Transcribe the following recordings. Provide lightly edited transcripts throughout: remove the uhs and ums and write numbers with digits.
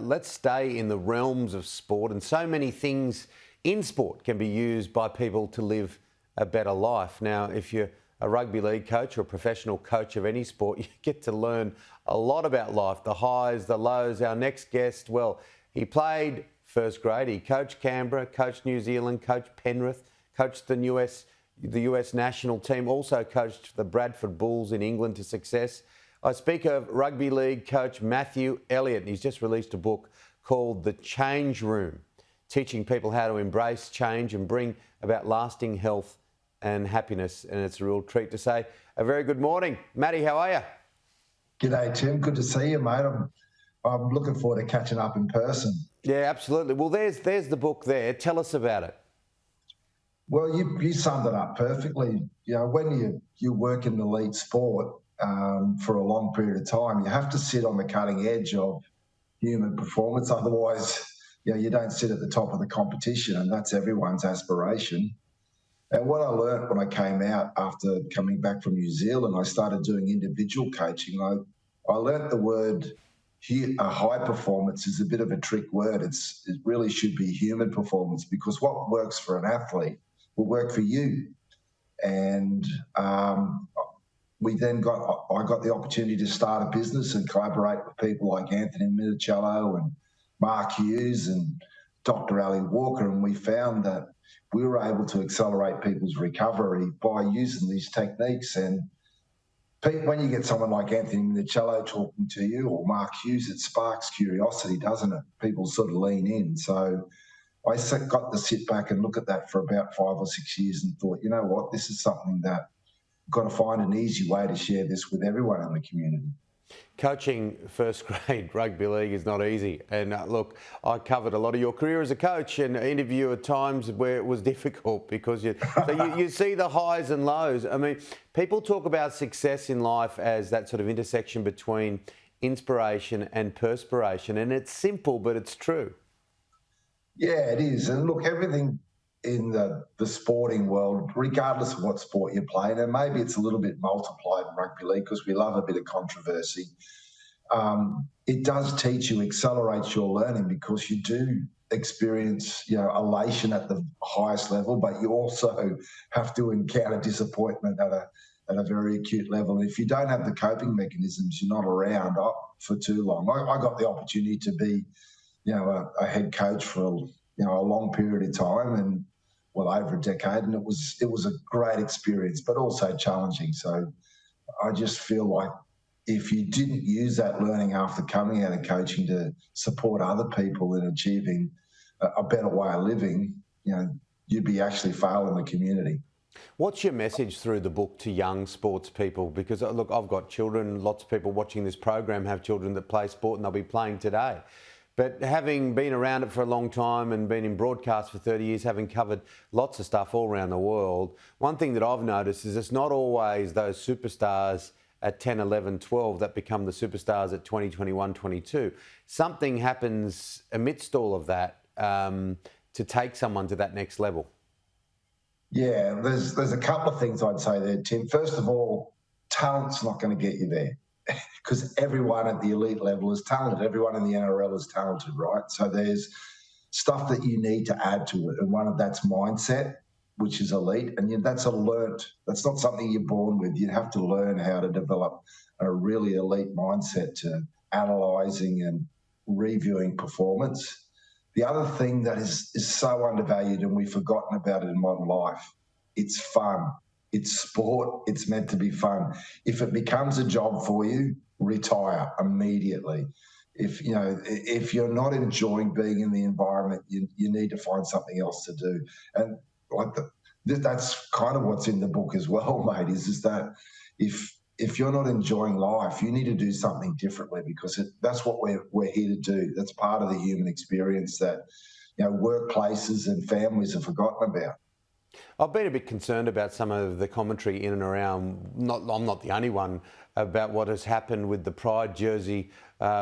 Let's stay in the realms of sport, and so many things in sport can be used by people to live a better life. Now, if you're a rugby league coach or a professional coach of any sport, you get to learn a lot about life, the highs, the lows. Our next guest, well, he played first grade, he coached Canberra, coached New Zealand, coached Penrith, coached the US national team, also coached the Bradford Bulls in England to success. I speak of rugby league coach Matthew Elliott. He's just released a book called The Change Room, teaching people how to embrace change and bring about lasting health and happiness. And it's a real treat to say a very good morning. Matty, how are you? G'day, Tim. Good to see you, mate. I'm looking forward to catching up in person. Yeah, absolutely. Well, there's the book there. Tell us about it. Well, you summed it up perfectly. You know, when you work in elite sport for a long period of time, you have to sit on the cutting edge of human performance. Otherwise, you don't sit at the top of the competition, and that's everyone's aspiration. And what I learned when I came out after coming back from New Zealand, I started doing individual coaching. I learned the word high performance is a bit of a trick word. It really should be human performance, because what works for an athlete will work for you. And I got the opportunity to start a business and collaborate with people like Anthony Minicello and Mark Hughes and Dr. Ali Walker, and we found that we were able to accelerate people's recovery by using these techniques. And when you get someone like Anthony Minicello talking to you, or Mark Hughes, it sparks curiosity, doesn't it? People sort of lean in. So I got to sit back and look at that for about 5 or 6 years and thought, you know what, this is something that I've got to find an easy way to share this with everyone in the community. Coaching first grade rugby league is not easy. And look, I covered a lot of your career as a coach and interview at times where it was difficult because you see the highs and lows. I mean, people talk about success in life as that sort of intersection between inspiration and perspiration. And it's simple, but it's true. Yeah, it is. And look, everything in the sporting world, regardless of what sport you're playing, and maybe it's a little bit multiplied in rugby league because we love a bit of controversy, it does teach you, accelerates your learning, because you do experience, elation at the highest level, but you also have to encounter disappointment at a very acute level. And if you don't have the coping mechanisms, you're not around for too long. I got the opportunity to be, a head coach for a long period of time, and over a decade, and it was a great experience, but also challenging. So I just feel like if you didn't use that learning after coming out of coaching to support other people in achieving a better way of living, you'd be actually failing the community. What's your message through the book to young sports people? Because look, I've got children, lots of people watching this program have children that play sport and they'll be playing today. But having been around it for a long time and been in broadcast for 30 years, having covered lots of stuff all around the world, one thing that I've noticed is it's not always those superstars at 10, 11, 12 that become the superstars at 20, 21, 22. Something happens amidst all of that to take someone to that next level. Yeah, there's a couple of things I'd say there, Tim. First of all, talent's not going to get you there, because everyone at the elite level is talented. Everyone in the NRL is talented, right? So there's stuff that you need to add to it. And one of that's mindset, which is elite. And that's a learnt. That's not something you're born with. You have to learn how to develop a really elite mindset to analysing and reviewing performance. The other thing that is so undervalued, and we've forgotten about it in modern life, it's fun. It's sport. It's meant to be fun. If it becomes a job for you, retire immediately. If you're not enjoying being in the environment, you need to find something else to do. And that's kind of what's in the book as well, mate. Is that if you're not enjoying life, you need to do something differently, because that's what we're here to do. That's part of the human experience that workplaces and families have forgotten about. I've been a bit concerned about some of the commentary in and around, I'm not the only one, about what has happened with the Pride jersey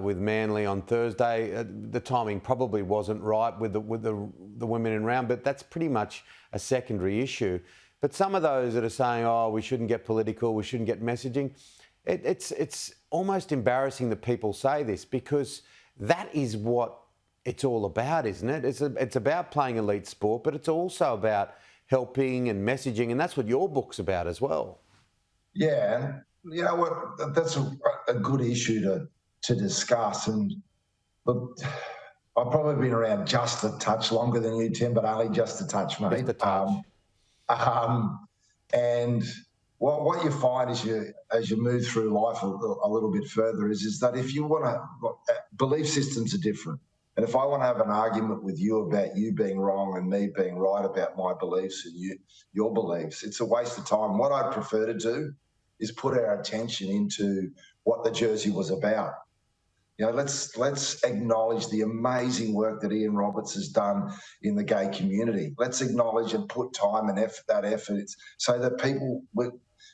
with Manly on Thursday. The timing probably wasn't right with the women in round, but that's pretty much a secondary issue. But some of those that are saying, oh, we shouldn't get political, we shouldn't get messaging, it's almost embarrassing that people say this, because that is what it's all about, isn't it? It's about playing elite sport, but it's also about helping and messaging, and that's what your book's about as well. Yeah, and you know what? That's a good issue to discuss. And look, I've probably been around just a touch longer than you, Tim, but only just a touch, mate. Just a touch. And what you find as you move through life a little bit further is that if you want to, belief systems are different. And if I want to have an argument with you about you being wrong and me being right about my beliefs and your beliefs, it's a waste of time. What I prefer to do is put our attention into what the jersey was about. You know, let's acknowledge the amazing work that Ian Roberts has done in the gay community. Let's acknowledge and put time and effort so that people,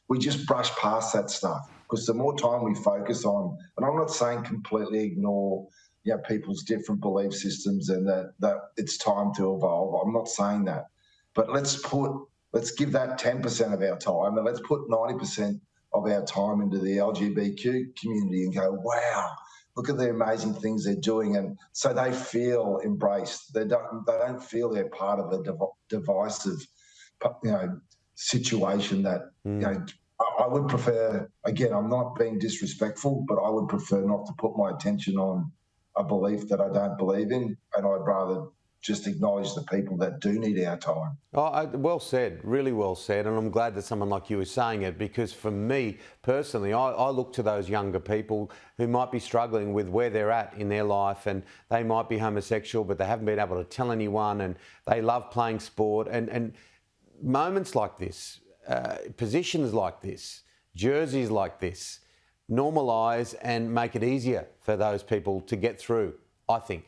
we just brush past that stuff. Because the more time we focus on, and I'm not saying completely ignore, you know, people's different belief systems and that it's time to evolve. I'm not saying that. But let's give that 10% of our time and let's put 90% of our time into the LGBTQ community and go, wow, look at the amazing things they're doing. And so they feel embraced. They don't feel they're part of a divisive, you know, situation that, you know, I would prefer, again, I'm not being disrespectful, but I would prefer not to put my attention on a belief that I don't believe in, and I'd rather just acknowledge the people that do need our time. Oh, well said, really well said, and I'm glad that someone like you is saying it, because for me personally, I look to those younger people who might be struggling with where they're at in their life, and they might be homosexual, but they haven't been able to tell anyone, and they love playing sport, and moments like this, positions like this, jerseys like this, normalise and make it easier for those people to get through, I think.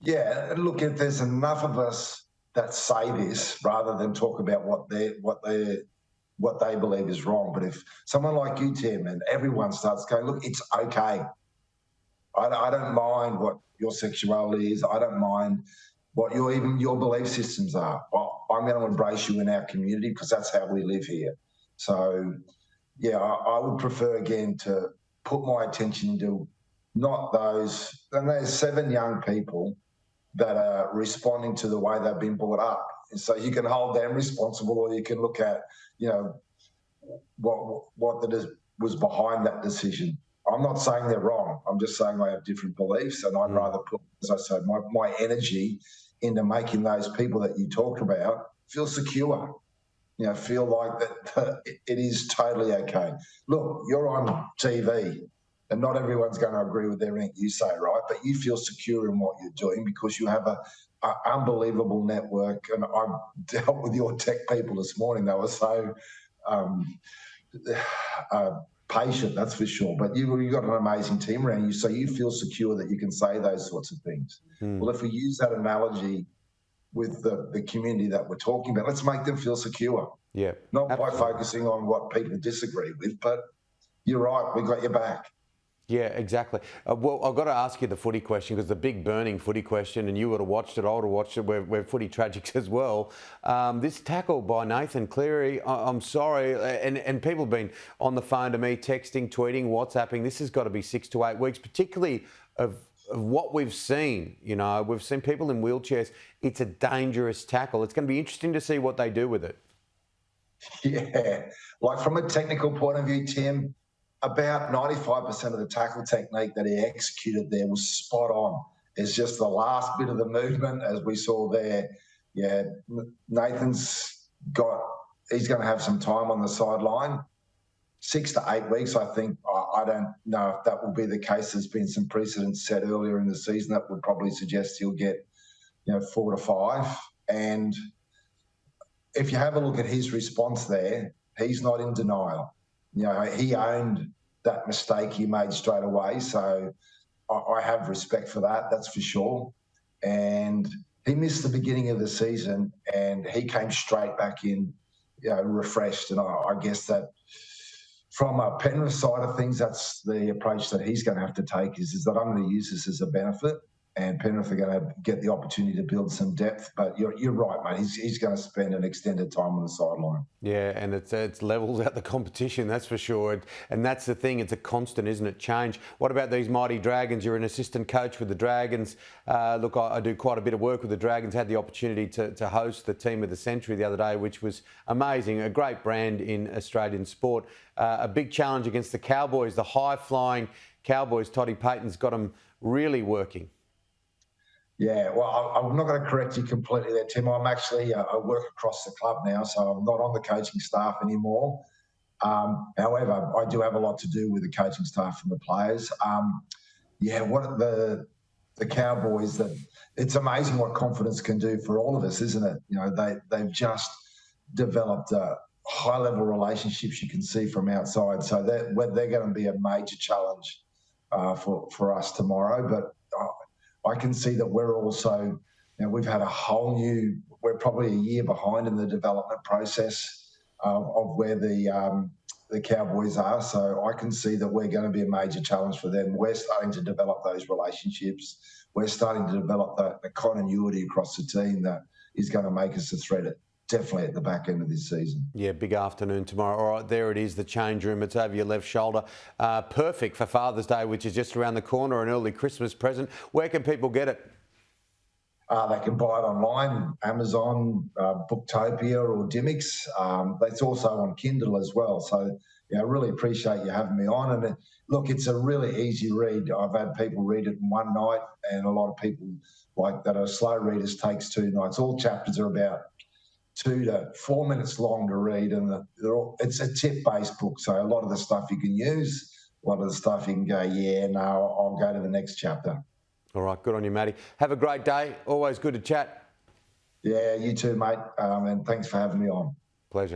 Yeah, look, if there's enough of us that say this rather than talk about what they believe is wrong, but if someone like you, Tim, and everyone starts going, look, it's okay. I don't mind what your sexuality is. I don't mind what your belief systems are. Well, I'm going to embrace you in our community because that's how we live here. So, yeah, I would prefer, again, to put my attention into not those, and there's 7 young people that are responding to the way they've been brought up. And so you can hold them responsible, or you can look at, you know, what was behind that decision. I'm not saying they're wrong. I'm just saying I have different beliefs, and I'd rather put, as I said, my energy into making those people that you talked about feel secure. You know, feel like that it is totally okay. Look, you're on TV, and not everyone's going to agree with everything you say, right? But you feel secure in what you're doing because you have an unbelievable network. And I dealt with your tech people this morning. They were so patient, that's for sure. But you've got an amazing team around you, so you feel secure that you can say those sorts of things. Well, if we use that analogy with the community that we're talking about, let's make them feel secure. Yeah, not absolutely. by focusing on what people disagree with, but you're right, we got your back. Yeah, exactly. Well, I've got to ask you the footy question, because the big burning footy question, and you would have watched it, I would have watched it, we're footy tragics as well. This tackle by Nathan Cleary, I'm sorry, and people have been on the phone to me, texting, tweeting, WhatsApping. This has got to be 6 to 8 weeks, particularly of what we've seen. You know, we've seen people in wheelchairs. It's a dangerous tackle. It's going to be interesting to see what they do with it. Yeah, like from a technical point of view, Tim, about 95% of the tackle technique that he executed there was spot on. It's just the last bit of the movement, as we saw there. Yeah, Nathan's he's going to have some time on the sideline. 6 to 8 weeks, I think. I don't know if that will be the case. There's been some precedents set earlier in the season that would probably suggest he'll get, 4 to 5. And if you have a look at his response there, he's not in denial. He owned that mistake he made straight away. So I have respect for that, that's for sure. And he missed the beginning of the season and he came straight back in, refreshed. And I guess that from a Penrith side of things, that's the approach that he's going to have to take is that I'm going to use this as a benefit. and Penrith are going to get the opportunity to build some depth. But you're right, mate. He's going to spend an extended time on the sideline. Yeah, and it's levels out the competition, that's for sure. And that's the thing, it's a constant, isn't it, change. What about these mighty Dragons? You're an assistant coach with the Dragons. Look, I do quite a bit of work with the Dragons. Had the opportunity to host the Team of the Century the other day, which was amazing. A great brand in Australian sport. A big challenge against the Cowboys, the high-flying Cowboys. Toddy Payton's got them really working. Yeah, well, I'm not going to correct you completely there, Tim. I'm actually, I work across the club now, so I'm not on the coaching staff anymore. However, I do have a lot to do with the coaching staff and the players. Yeah, what the Cowboys, it's amazing what confidence can do for all of us, isn't it? You know, they've just developed high-level relationships you can see from outside, so they're going to be a major challenge for us tomorrow. But I can see that we're also, we've had we're probably a year behind in the development process of where the Cowboys are. So I can see that we're going to be a major challenge for them. We're starting to develop those relationships. We're starting to develop the continuity across the team that is going to make us a threat definitely at the back end of this season. Yeah, big afternoon tomorrow. All right, there it is, the change room. It's over your left shoulder. Perfect for Father's Day, which is just around the corner, an early Christmas present. Where can people get it? They can buy it online, Amazon, Booktopia or Dimmicks. It's also on Kindle as well. So, I really appreciate you having me on. And look, it's a really easy read. I've had people read it in one night, and a lot of people like that are slow readers takes 2 nights. All chapters are about 2 to 4 minutes long to read, and it's a tip-based book. So a lot of the stuff you can use, a lot of the stuff you can go, yeah, no, I'll go to the next chapter. All right, good on you, Matty. Have a great day. Always good to chat. Yeah, you too, mate. And thanks for having me on.